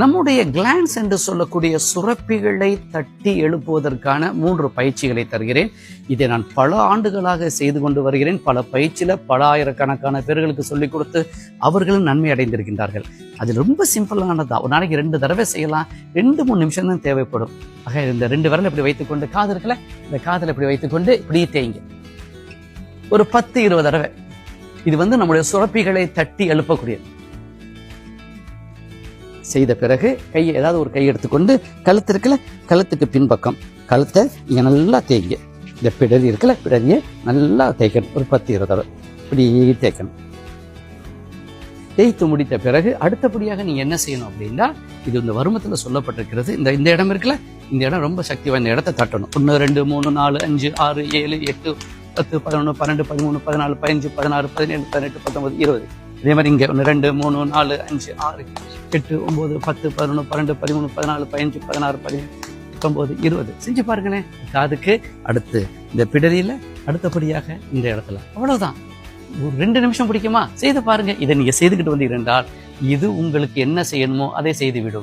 நம்முடைய கிளான்ஸ் என்று சொல்லக்கூடிய சுரப்பிகளை தட்டி எழுப்புவதற்கான 3 பயிற்சிகளை தருகிறேன். இதை நான் பல ஆண்டுகளாக செய்து கொண்டு வருகிறேன். பல பயிற்சியில பல ஆயிரக்கணக்கான பேர்களுக்கு சொல்லிக் கொடுத்து அவர்களும் நன்மை அடைந்திருக்கின்றார்கள். அது ரொம்ப சிம்பிளானதா. ஒரு நாளைக்கு 2 தடவை செய்யலாம். 2-3 நிமிஷம் தான் தேவைப்படும். ஆக இந்த 2 விரல் இப்படி வைத்துக்கொண்டு, காது இருக்குல்ல, இந்த காதில் இப்படி வைத்துக்கொண்டு இப்படி தேய்ங்க. ஒரு 10-20 தடவை. இது நம்முடைய சுரப்பிகளை தட்டி எழுப்பக்கூடியது. செய்த பிறகு கையை ஏதாவது ஒரு கை எடுத்துக்கொண்டு கழுத்து இருக்குல்ல, கழுத்துக்கு பின்பக்கம் கழுத்தை இங்கே நல்லா தேய்ங்க. இந்த பிடரி இருக்குல்ல, பிடரியை நல்லா தேய்க்கணும். ஒரு 10-20 தடவை இப்படி தேய்க்கணும். தேய்த்து முடித்த பிறகு அடுத்தபடியாக நீங்க என்ன செய்யணும் அப்படின்னா, இது இந்த வருமத்தில் சொல்லப்பட்டிருக்கிறது. இந்த இடம் இருக்குல்ல, இந்த இடம் ரொம்ப சக்தி வாய்ந்த இடத்தை தட்டணும். 1 2 3 4 5 6 7 8 10 11 12 13 14 15 16 17 18 19 20. இதே மாதிரி இங்கே 1 2 3 4 5 6 8 9 10 11 12 13 14 15 16 17 19 20 செஞ்சு பாருங்களேன். காதுக்கு அடுத்து இந்த பிடரியில, அடுத்தபடியாக இந்த இடத்துல. அவ்வளவுதான். ஒரு 2 நிமிஷம் பிடிக்குமா? செய்து பாருங்க. இதை நீங்க செய்துக்கிட்டு வந்தீர்கள் என்றால் இது உங்களுக்கு என்ன செய்யணுமோ அதை செய்து விடும்.